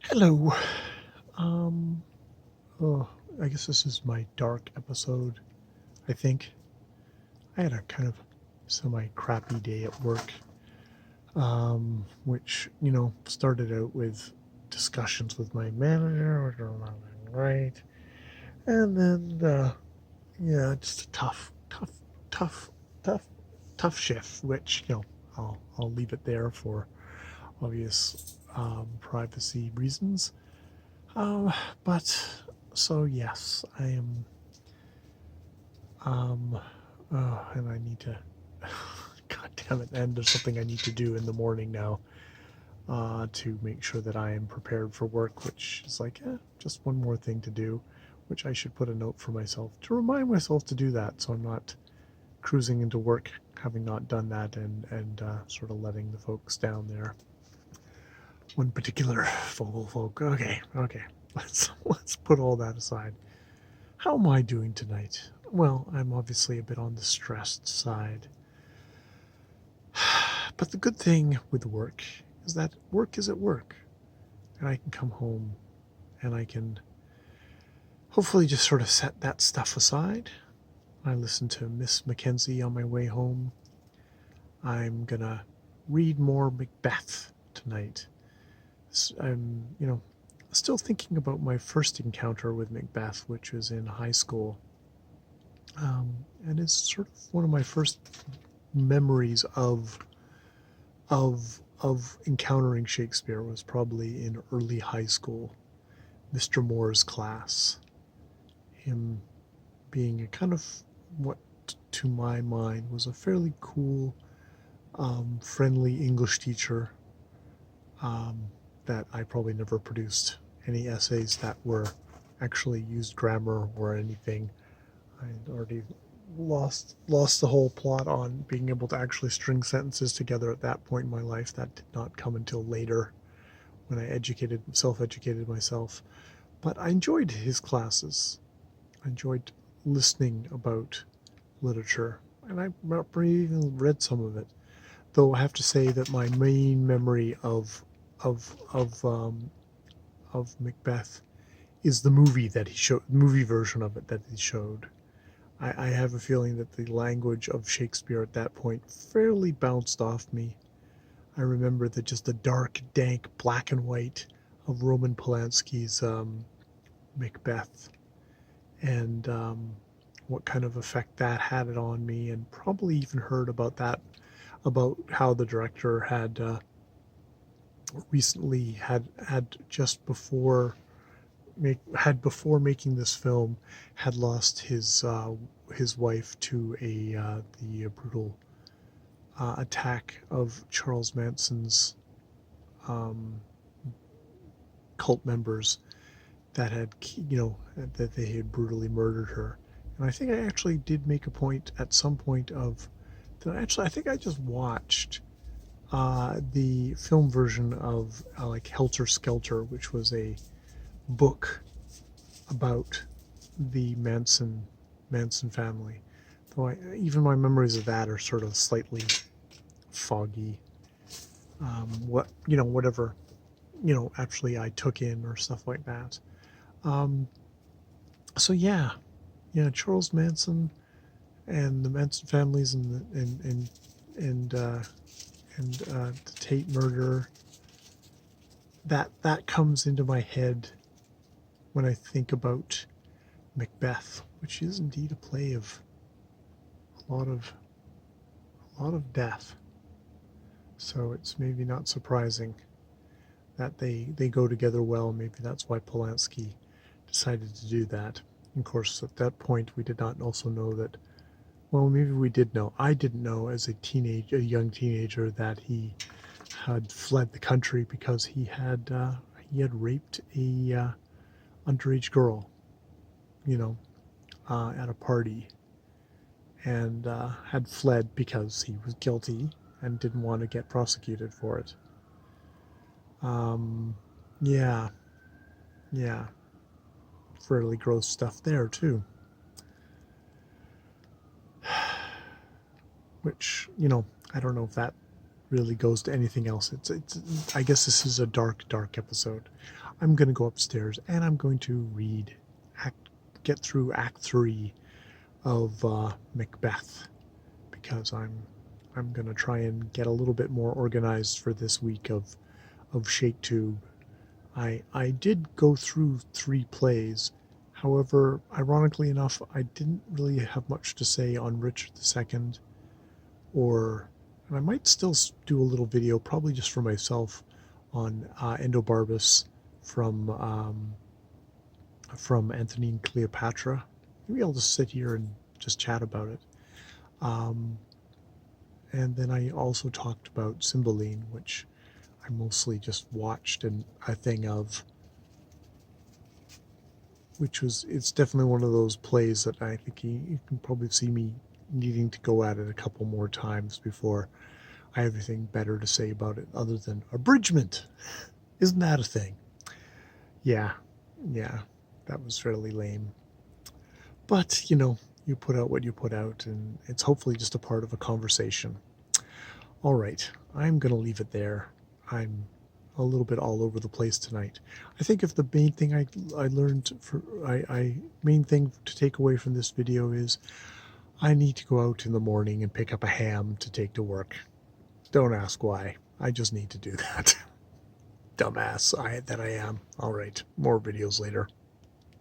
Hello. Um, oh, I guess this is my dark episode, I think. I had a kind of semi crappy day at work, which, started out with discussions with my manager, which were not right. And then, yeah, just a tough, tough, tough shift, which, I'll leave it there for obvious privacy reasons. Um, but so yes, I am. Um, and I need to. God damn it! And there's something I need to do in the morning now. To make sure that I am prepared for work, which is like just one more thing to do, which I should put a note for myself to remind myself to do that, so I'm not cruising into work having not done that and sort of letting the folks down there. One particular folk. Okay. Let's put all that aside. How am I doing tonight? Well, I'm obviously a bit on the stressed side. But the good thing with work is that work is at work. And I can come home and I can hopefully just sort of set that stuff aside. I listen to Miss Mackenzie on my way home. I'm gonna read more Macbeth tonight. I'm, still thinking about my first encounter with Macbeth, which was in high school. And it's sort of one of my first memories of encountering Shakespeare was probably in early high school. Mr. Moore's class, him being a kind of what to my mind was a fairly cool, friendly English teacher um, that I probably never produced any essays that were actually used grammar or anything. I had already lost the whole plot on being able to actually string sentences together at that point in my life. That did not come until later when I self-educated myself. But I enjoyed his classes. I enjoyed listening about literature, and I even read some of it. Though I have to say that my main memory of of um, of Macbeth is the movie that he showed, movie version of it that he showed. I have a feeling that the language of Shakespeare at that point fairly bounced off me. I remember that just the dark, dank, black and white of Roman Polanski's Macbeth, and what kind of effect that had on me, and probably even heard about that, about how the director had recently had just before making this film had lost his wife to a the brutal attack of Charles Manson's um, cult members that had that they had brutally murdered her. And I think I actually did make a point at some point of that. Actually, I think I just watched the film version of like Helter Skelter, which was a book about the Manson family. Though even my memories of that are sort of slightly foggy. Whatever actually I took in or stuff like that. Um, so yeah, Charles Manson and the Manson families and the Tate murder. That comes into my head when I think about Macbeth, which is indeed a play of a lot of death. So it's maybe not surprising that they go together well. Maybe that's why Polanski decided to do that. Of course, at that point, we did not also know that. Well, maybe we did know. I didn't know as a young teenager, that he had fled the country because he had raped a underage girl, you know, at a party, and had fled because he was guilty and didn't want to get prosecuted for it. Um, yeah, yeah, fairly gross stuff there too. Which I don't know if that really goes to anything else. I guess this is a dark episode. I'm going to go upstairs and I'm going to get through Act 3 of Macbeth, because I'm going to try and get a little bit more organized for this week of ShakeTube. I did go through 3 plays. However, ironically enough, I didn't really have much to say on Richard II, and I might still do a little video, probably just for myself, on Endobarbus from Antony and Cleopatra. Maybe I'll just sit here and just chat about it. And then I also talked about Cymbeline, which I mostly just watched and a thing of, it's definitely one of those plays that I think you can probably see me needing to go at it a couple more times before I have anything better to say about it other than abridgment. Isn't that a thing? Yeah, that was fairly lame. But, you put out what you put out, and it's hopefully just a part of a conversation. All right, I'm going to leave it there. I'm a little bit all over the place tonight. I think if the main thing I learned main thing to take away from this video is I need to go out in the morning and pick up a ham to take to work. Don't ask why. I just need to do that. Dumbass that I am. All right, more videos later.